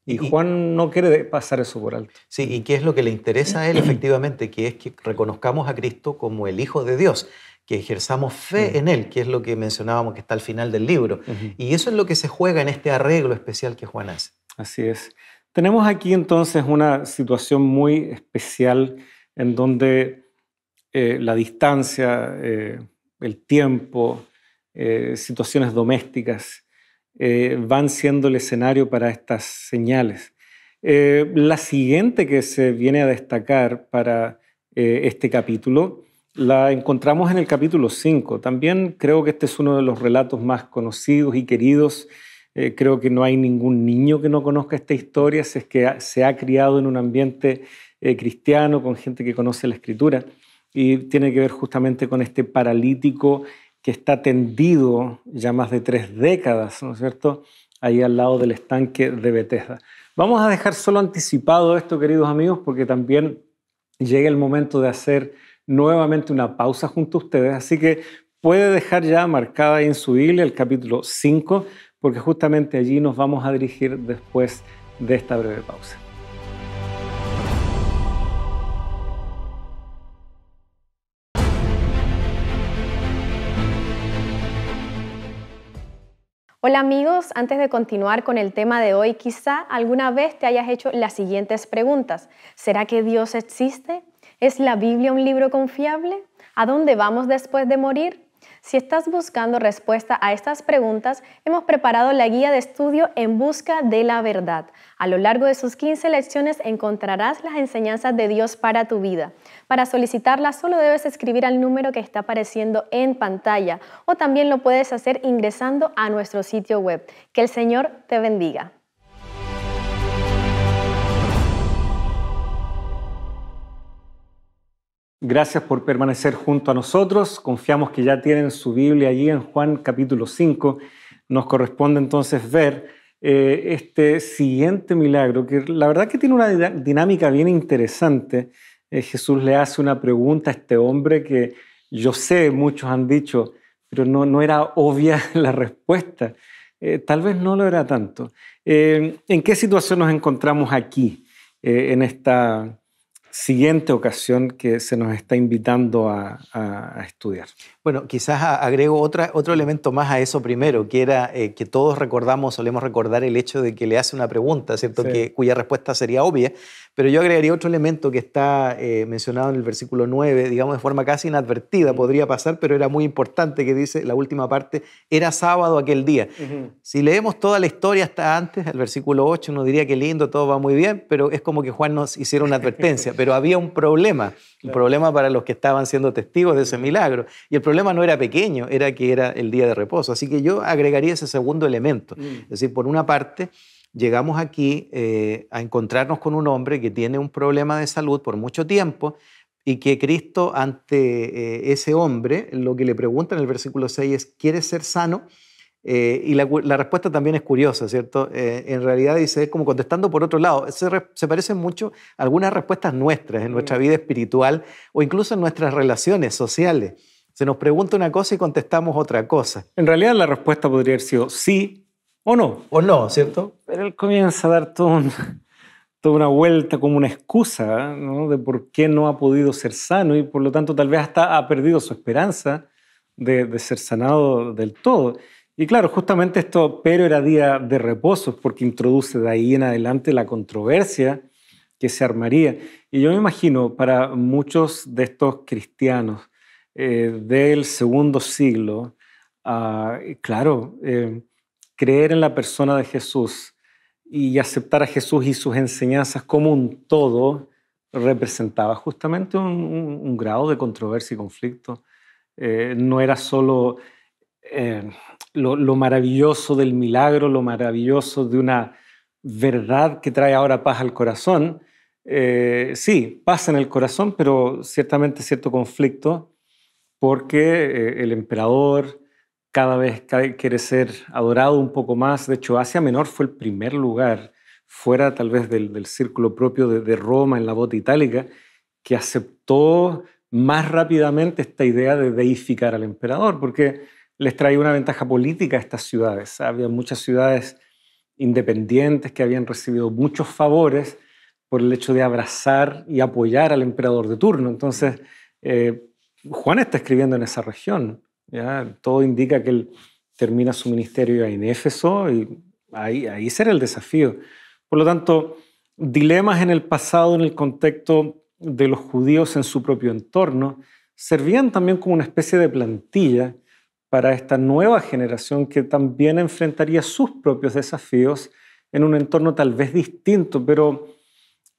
Y Juan no quiere pasar eso por alto. Sí, y qué es lo que le interesa a él efectivamente, que es que reconozcamos a Cristo como el Hijo de Dios, que ejerzamos fe en Él, que es lo que mencionábamos que está al final del libro. Y eso es lo que se juega en este arreglo especial que Juan hace. Así es. Tenemos aquí entonces una situación muy especial en donde la distancia, el tiempo, situaciones domésticas van siendo el escenario para estas señales. La siguiente que se viene a destacar para este capítulo la encontramos en el capítulo 5. También creo que este es uno de los relatos más conocidos y queridos. Creo que no hay ningún niño que no conozca esta historia, si es que se ha criado en un ambiente cristiano, con gente que conoce la Escritura. Y tiene que ver justamente con este paralítico que está tendido ya más de 3 décadas, ¿no es cierto?, ahí al lado del estanque de Betesda. Vamos a dejar solo anticipado esto, queridos amigos, porque también llega el momento de hacer nuevamente una pausa junto a ustedes, así que puede dejar ya marcada ahí en su Biblia el capítulo 5, porque justamente allí nos vamos a dirigir después de esta breve pausa. Hola amigos, antes de continuar con el tema de hoy, quizá alguna vez te hayas hecho las siguientes preguntas. ¿Será que Dios existe? ¿Es la Biblia un libro confiable? ¿A dónde vamos después de morir? Si estás buscando respuesta a estas preguntas, hemos preparado la guía de estudio En Busca de la Verdad. A lo largo de sus 15 lecciones encontrarás las enseñanzas de Dios para tu vida. Para solicitarla solo debes escribir al número que está apareciendo en pantalla o también lo puedes hacer ingresando a nuestro sitio web. Que el Señor te bendiga. Gracias por permanecer junto a nosotros. Confiamos que ya tienen su Biblia allí en Juan capítulo 5. Nos corresponde entonces ver este siguiente milagro, que la verdad que tiene una dinámica bien interesante. Jesús le hace una pregunta a este hombre que yo sé, muchos han dicho, pero no era obvia la respuesta. Tal vez no lo era tanto. ¿En qué situación nos encontramos aquí, en esta siguiente ocasión que se nos está invitando a estudiar? Bueno, quizás agrego otro elemento más a eso primero, que era que todos solemos recordar el hecho de que le hace una pregunta, ¿cierto? Sí. Cuya respuesta sería obvia, pero yo agregaría otro elemento que está mencionado en el versículo 9, digamos de forma casi inadvertida, podría pasar, pero era muy importante, que dice la última parte, era sábado aquel día. Si leemos toda la historia hasta antes, el versículo 8, uno diría que lindo, todo va muy bien, pero es como que Juan nos hiciera una advertencia, pero había un problema, un problema para los que estaban siendo testigos de ese milagro, y el problema no era pequeño, era que era el día de reposo. Así que yo agregaría ese segundo elemento. Es decir, por una parte, llegamos aquí a encontrarnos con un hombre que tiene un problema de salud por mucho tiempo y que Cristo ante ese hombre, lo que le pregunta en el versículo 6 es, ¿quieres ser sano? Y la respuesta también es curiosa, ¿cierto? En realidad dice, es como contestando por otro lado. Se parecen mucho a algunas respuestas nuestras en nuestra vida espiritual o incluso en nuestras relaciones sociales. Se nos pregunta una cosa y contestamos otra cosa. En realidad la respuesta podría haber sido sí o no. O no, ¿cierto? Pero él comienza a dar toda una vuelta como una excusa, ¿no?, de por qué no ha podido ser sano y por lo tanto tal vez hasta ha perdido su esperanza de ser sanado del todo. Y claro, justamente esto, pero era día de reposo, porque introduce de ahí en adelante la controversia que se armaría. Y yo me imagino para muchos de estos cristianos del segundo siglo, claro, creer en la persona de Jesús y aceptar a Jesús y sus enseñanzas como un todo representaba justamente un grado de controversia y conflicto. No era solo lo maravilloso del milagro, lo maravilloso de una verdad que trae ahora paz al corazón. Sí, paz en el corazón, pero ciertamente cierto conflicto, porque el emperador cada vez quiere ser adorado un poco más. De hecho, Asia Menor fue el primer lugar, fuera tal vez del círculo propio de Roma en la bota itálica, que aceptó más rápidamente esta idea de deificar al emperador, porque les traía una ventaja política a estas ciudades. Había muchas ciudades independientes que habían recibido muchos favores por el hecho de abrazar y apoyar al emperador de turno. Entonces, Juan está escribiendo en esa región, ¿ya? Todo indica que él termina su ministerio en Éfeso y ahí será el desafío. Por lo tanto, dilemas en el pasado, en el contexto de los judíos en su propio entorno, servían también como una especie de plantilla para esta nueva generación que también enfrentaría sus propios desafíos en un entorno tal vez distinto, pero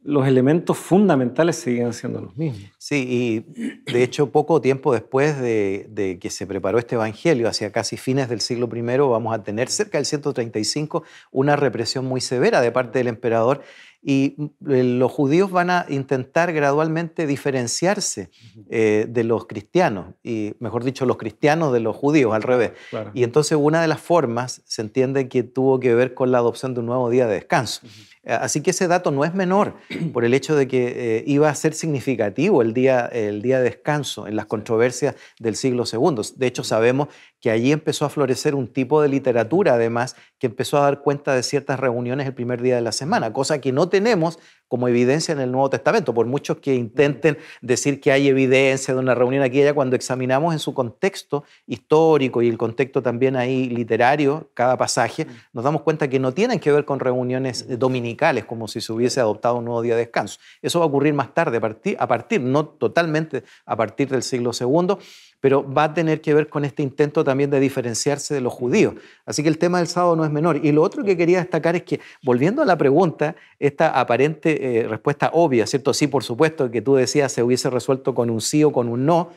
los elementos fundamentales seguían siendo los mismos. Sí, y de hecho poco tiempo después de que se preparó este evangelio, hacia casi fines del siglo I, vamos a tener cerca del 135 una represión muy severa de parte del emperador, y los judíos van a intentar gradualmente diferenciarse de los cristianos, y mejor dicho, los cristianos de los judíos, al revés. Claro. Y entonces una de las formas se entiende que tuvo que ver con la adopción de un nuevo día de descanso. Así que ese dato no es menor por el hecho de que iba a ser significativo el día de descanso en las controversias del siglo II. De hecho, sabemos que allí empezó a florecer un tipo de literatura, además, que empezó a dar cuenta de ciertas reuniones el primer día de la semana, cosa que no tenemos como evidencia en el Nuevo Testamento, por muchos que intenten decir que hay evidencia de una reunión aquí y allá. Cuando examinamos en su contexto histórico y el contexto también ahí literario, cada pasaje, nos damos cuenta que no tienen que ver con reuniones dominicales, como si se hubiese adoptado un nuevo día de descanso. Eso va a ocurrir más tarde, a partir, no totalmente a partir del siglo II, pero va a tener que ver con este intento también de diferenciarse de los judíos. Así que el tema del sábado no es menor. Y lo otro que quería destacar es que, volviendo a la pregunta, esta aparente respuesta obvia, ¿cierto? Sí, por supuesto, que tú decías se hubiese resuelto con un sí o con un no.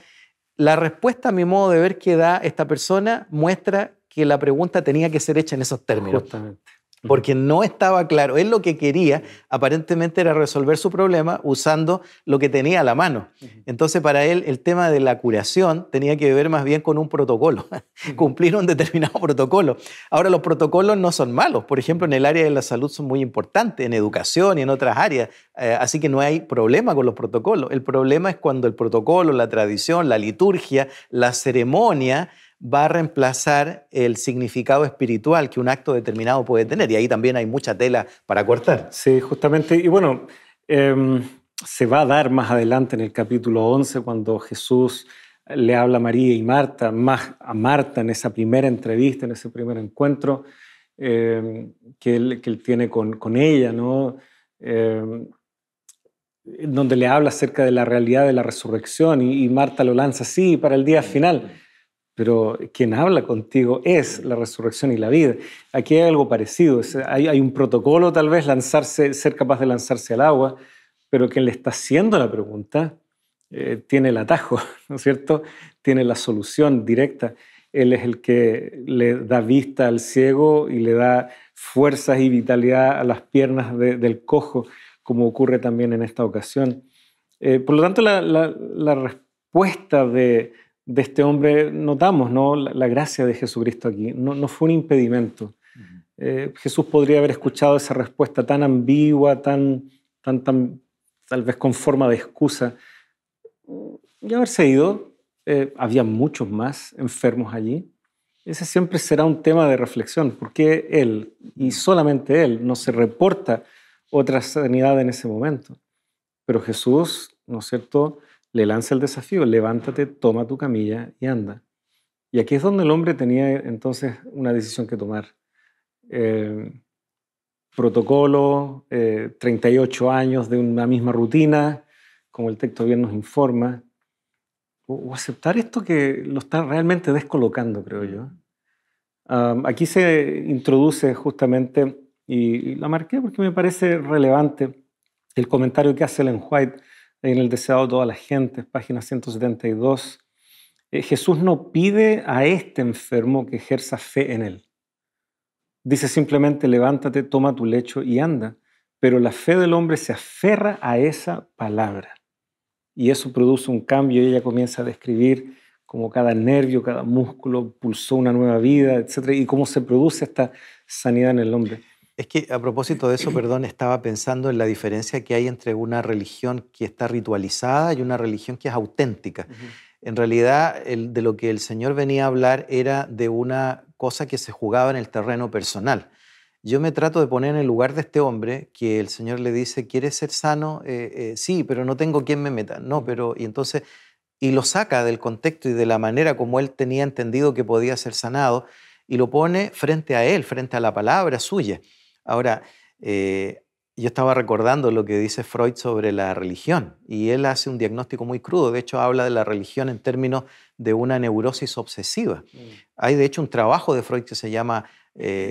La respuesta, a mi modo de ver, que da esta persona muestra que la pregunta tenía que ser hecha en esos términos. Justamente. Porque no estaba claro. Él lo que quería aparentemente era resolver su problema usando lo que tenía a la mano. Entonces, para él, el tema de la curación tenía que ver más bien con un protocolo, cumplir un determinado protocolo. Ahora, los protocolos no son malos. Por ejemplo, en el área de la salud son muy importantes, en educación y en otras áreas. Así que no hay problema con los protocolos. El problema es cuando el protocolo, la tradición, la liturgia, la ceremonia va a reemplazar el significado espiritual que un acto determinado puede tener. Y ahí también hay mucha tela para cortar. Sí, justamente. Y bueno, se va a dar más adelante en el capítulo 11, cuando Jesús le habla a María y Marta, más a Marta en esa primera entrevista, en ese primer encuentro que él tiene con ella, ¿no? Donde le habla acerca de la realidad de la resurrección, y Marta lo lanza así para el día final. Pero quien habla contigo es la resurrección y la vida. Aquí hay algo parecido. Hay un protocolo, tal vez, ser capaz de lanzarse al agua, pero quien le está haciendo la pregunta tiene el atajo, ¿no es cierto? Tiene la solución directa. Él es el que le da vista al ciego y le da fuerzas y vitalidad a las piernas del cojo, como ocurre también en esta ocasión. Por lo tanto, la respuesta de este hombre, notamos, ¿no? La gracia de Jesucristo aquí, no fue un impedimento. Jesús podría haber escuchado esa respuesta tan ambigua, tan tal vez con forma de excusa, y haberse ido. Había muchos más enfermos allí. Ese siempre será un tema de reflexión. ¿Por qué él, y solamente él, no se reporta otra sanidad en ese momento? Pero Jesús, ¿no es cierto?, le lanza el desafío: levántate, toma tu camilla y anda. Y aquí es donde el hombre tenía entonces una decisión que tomar. Protocolo, 38 años de una misma rutina, como el texto bien nos informa, o aceptar esto que lo está realmente descolocando, creo yo. Aquí se introduce justamente y la marqué porque me parece relevante el comentario que hace Ellen White en El deseado de toda la gente, página 172. Jesús no pide a este enfermo que ejerza fe en él. Dice simplemente, levántate, toma tu lecho y anda. Pero la fe del hombre se aferra a esa palabra. Y eso produce un cambio y ella comienza a describir cómo cada nervio, cada músculo pulsó una nueva vida, etc. Y cómo se produce esta sanidad en el hombre. Es que a propósito de eso, perdón, estaba pensando en la diferencia que hay entre una religión que está ritualizada y una religión que es auténtica. En realidad, de lo que el Señor venía a hablar era de una cosa que se jugaba en el terreno personal. Yo me trato de poner en el lugar de este hombre que el Señor le dice, ¿quieres ser sano? Sí, pero no tengo quien me meta. No, pero... Y lo saca del contexto y de la manera como él tenía entendido que podía ser sanado y lo pone frente a él, frente a la palabra suya. Ahora, yo estaba recordando lo que dice Freud sobre la religión y él hace un diagnóstico muy crudo. De hecho, habla de la religión en términos de una neurosis obsesiva. Hay, de hecho, un trabajo de Freud que se llama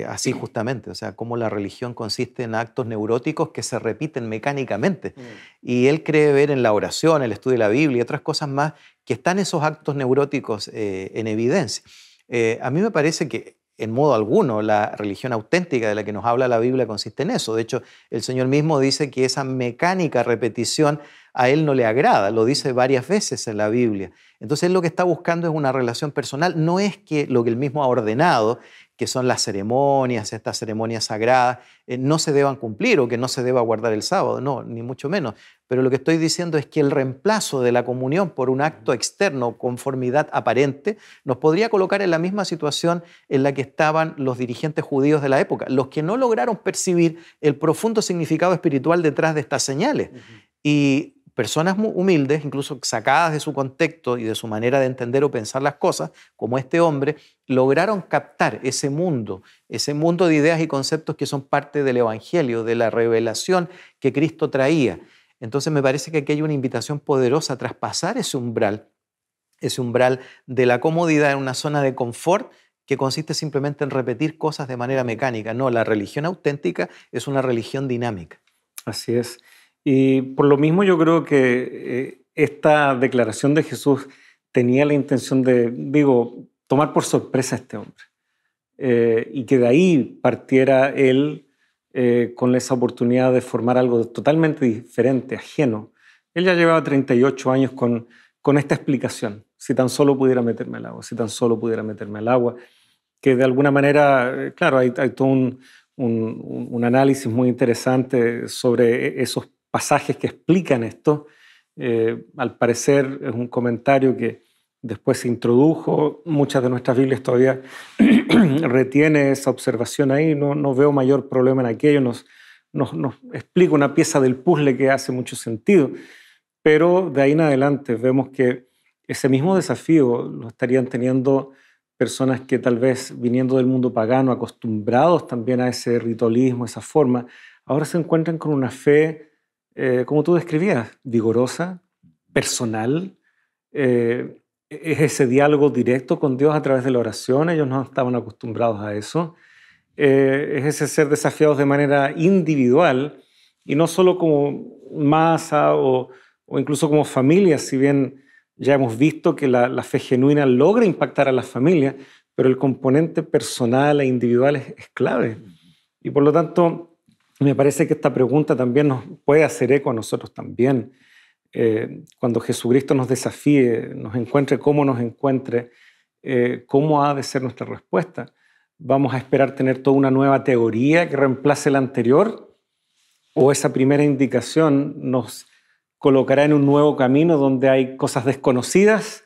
así justamente, o sea, cómo la religión consiste en actos neuróticos que se repiten mecánicamente. Y él cree ver en la oración, el estudio de la Biblia y otras cosas más que están esos actos neuróticos en evidencia. A mí me parece que en modo alguno la religión auténtica de la que nos habla la Biblia consiste en eso. De hecho, el Señor mismo dice que esa mecánica repetición a Él no le agrada, lo dice varias veces en la Biblia. Entonces Él lo que está buscando es una relación personal, no es que lo que Él mismo ha ordenado, que son las ceremonias, estas ceremonias sagradas, no se deban cumplir o que no se deba guardar el sábado, no, ni mucho menos. Pero lo que estoy diciendo es que el reemplazo de la comunión por un acto externo, conformidad aparente, nos podría colocar en la misma situación en la que estaban los dirigentes judíos de la época, los que no lograron percibir el profundo significado espiritual detrás de estas señales. Y personas humildes, incluso sacadas de su contexto y de su manera de entender o pensar las cosas, como este hombre, lograron captar ese mundo de ideas y conceptos que son parte del Evangelio, de la revelación que Cristo traía. Entonces me parece que aquí hay una invitación poderosa a traspasar ese umbral de la comodidad en una zona de confort que consiste simplemente en repetir cosas de manera mecánica. No, la religión auténtica es una religión dinámica. Así es. Y por lo mismo yo creo que esta declaración de Jesús tenía la intención de, tomar por sorpresa a este hombre. Y que de ahí partiera él con esa oportunidad de formar algo totalmente diferente, ajeno. Él ya llevaba 38 años con esta explicación. Si tan solo pudiera meterme al agua, si tan solo pudiera meterme al agua. Que de alguna manera, claro, hay todo un análisis muy interesante sobre esos pasajes que explican esto. Al parecer es un comentario que después se introdujo. Muchas de nuestras Biblias todavía retiene esa observación ahí. No veo mayor problema en aquello. Nos explica una pieza del puzzle que hace mucho sentido. Pero de ahí en adelante vemos que ese mismo desafío lo estarían teniendo personas que tal vez viniendo del mundo pagano, acostumbrados también a ese ritualismo, esa forma, ahora se encuentran con una fe como tú describías, vigorosa, personal, es ese diálogo directo con Dios a través de la oración. Ellos no estaban acostumbrados a eso. Es ese ser desafiados de manera individual y no solo como masa o incluso como familia, si bien ya hemos visto que la fe genuina logra impactar a las familias, pero el componente personal e individual es clave. Y por lo tanto, me parece que esta pregunta también nos puede hacer eco a nosotros también. Cuando Jesucristo nos desafíe, nos encuentre como nos encuentre, ¿cómo ha de ser nuestra respuesta? ¿Vamos a esperar tener toda una nueva teoría que reemplace la anterior? ¿O esa primera indicación nos colocará en un nuevo camino donde hay cosas desconocidas,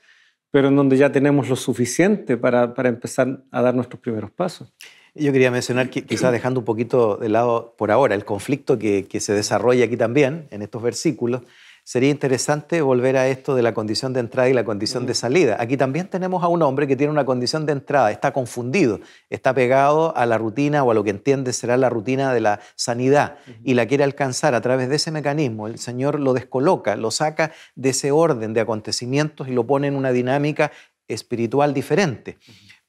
pero en donde ya tenemos lo suficiente para empezar a dar nuestros primeros pasos? Yo quería mencionar, que quizás dejando un poquito de lado por ahora el conflicto que se desarrolla aquí también, en estos versículos, sería interesante volver a esto de la condición de entrada y la condición de salida. Aquí también tenemos a un hombre que tiene una condición de entrada, está confundido, está pegado a la rutina o a lo que entiende será la rutina de la sanidad y la quiere alcanzar a través de ese mecanismo. El Señor lo descoloca, lo saca de ese orden de acontecimientos y lo pone en una dinámica espiritual diferente.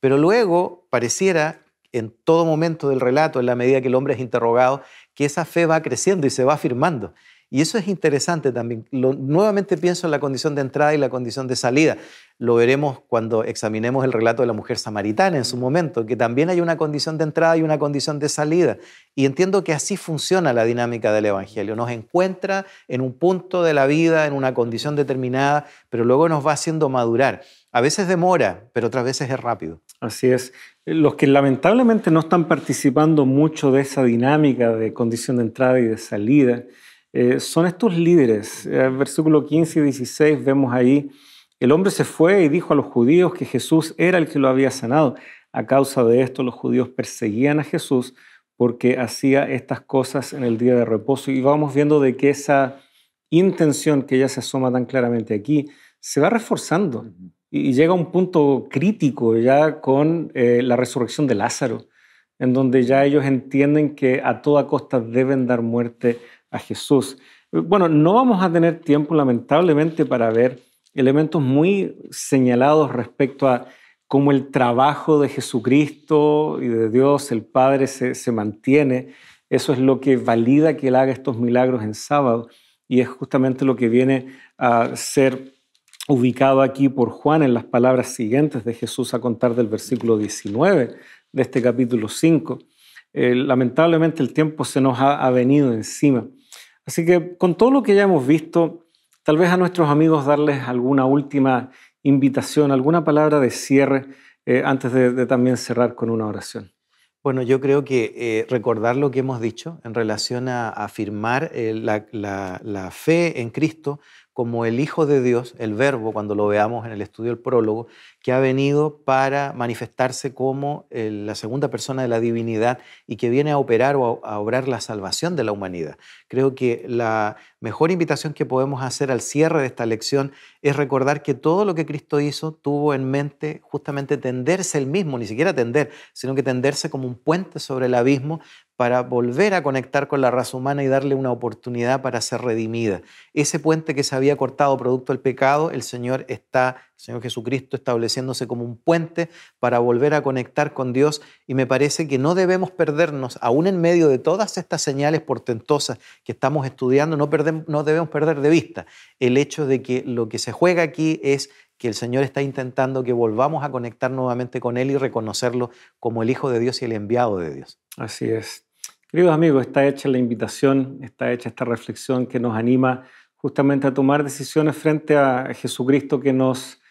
Pero luego pareciera en todo momento del relato, en la medida que el hombre es interrogado, que esa fe va creciendo y se va afirmando. Y eso es interesante también. Nuevamente pienso en la condición de entrada y la condición de salida. Lo veremos cuando examinemos el relato de la mujer samaritana en su momento, que también hay una condición de entrada y una condición de salida. Y entiendo que así funciona la dinámica del Evangelio. Nos encuentra en un punto de la vida, en una condición determinada, pero luego nos va haciendo madurar. A veces demora, pero otras veces es rápido. Así es. Los que lamentablemente no están participando mucho de esa dinámica de condición de entrada y de salida, son estos líderes. Versículo 15 y 16 vemos ahí, el hombre se fue y dijo a los judíos que Jesús era el que lo había sanado. A causa de esto los judíos perseguían a Jesús porque hacía estas cosas en el día de reposo. Y vamos viendo de que esa intención que ya se asoma tan claramente aquí se va reforzando y llega a un punto crítico ya con la resurrección de Lázaro, en donde ya ellos entienden que a toda costa deben dar muerte a Jesús. Bueno, no vamos a tener tiempo, lamentablemente, para ver elementos muy señalados respecto a cómo el trabajo de Jesucristo y de Dios, el Padre, se mantiene. Eso es lo que valida que Él haga estos milagros en sábado, y es justamente lo que viene a ser ubicado aquí por Juan en las palabras siguientes de Jesús a contar del versículo 19 de este capítulo 5. Lamentablemente el tiempo se nos ha venido encima. Así que con todo lo que ya hemos visto, tal vez a nuestros amigos darles alguna última invitación, alguna palabra de cierre antes de también cerrar con una oración. Bueno, yo creo que recordar lo que hemos dicho en relación a afirmar la fe en Cristo como el Hijo de Dios, el Verbo, cuando lo veamos en el estudio del prólogo, que ha venido para manifestarse como la segunda persona de la divinidad y que viene a operar o a obrar la salvación de la humanidad. Creo que la mejor invitación que podemos hacer al cierre de esta lección es recordar que todo lo que Cristo hizo tuvo en mente justamente tenderse él mismo, ni siquiera tender, sino que tenderse como un puente sobre el abismo para volver a conectar con la raza humana y darle una oportunidad para ser redimida. Ese puente que se había cortado producto del pecado, el Señor Jesucristo estableciéndose como un puente para volver a conectar con Dios, y me parece que no debemos perdernos, aún en medio de todas estas señales portentosas que estamos estudiando, no debemos perder de vista el hecho de que lo que se juega aquí es que el Señor está intentando que volvamos a conectar nuevamente con Él y reconocerlo como el Hijo de Dios y el enviado de Dios. Así es. Queridos amigos, está hecha la invitación, está hecha esta reflexión que nos anima justamente a tomar decisiones frente a Jesucristo, que nos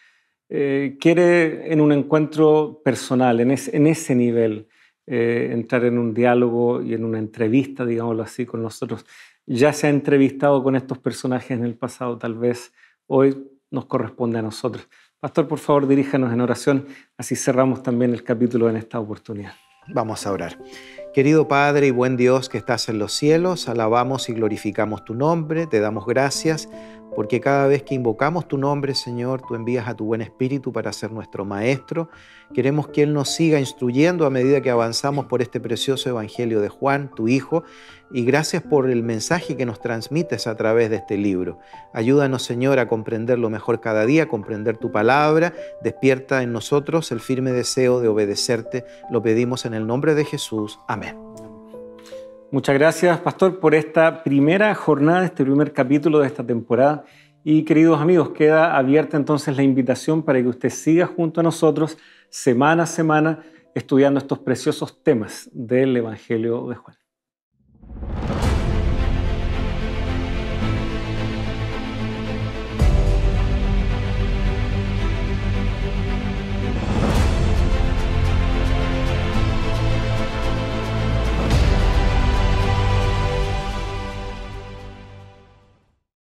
quiere en un encuentro personal, en ese nivel, entrar en un diálogo y en una entrevista, digámoslo así, con nosotros. Ya se ha entrevistado con estos personajes en el pasado, tal vez hoy nos corresponde a nosotros. Pastor, por favor, diríjanos en oración, así cerramos también el capítulo en esta oportunidad. Vamos a orar. Querido Padre y buen Dios que estás en los cielos, alabamos y glorificamos tu nombre, te damos gracias porque cada vez que invocamos tu nombre, Señor, tú envías a tu buen Espíritu para ser nuestro Maestro. Queremos que Él nos siga instruyendo a medida que avanzamos por este precioso Evangelio de Juan, tu Hijo, y gracias por el mensaje que nos transmites a través de este libro. Ayúdanos, Señor, a comprenderlo mejor cada día, a comprender tu palabra. Despierta en nosotros el firme deseo de obedecerte. Lo pedimos en el nombre de Jesús. Amén. Muchas gracias, Pastor, por esta primera jornada, este primer capítulo de esta temporada. Y queridos amigos, queda abierta entonces la invitación para que usted siga junto a nosotros semana a semana estudiando estos preciosos temas del Evangelio de Juan.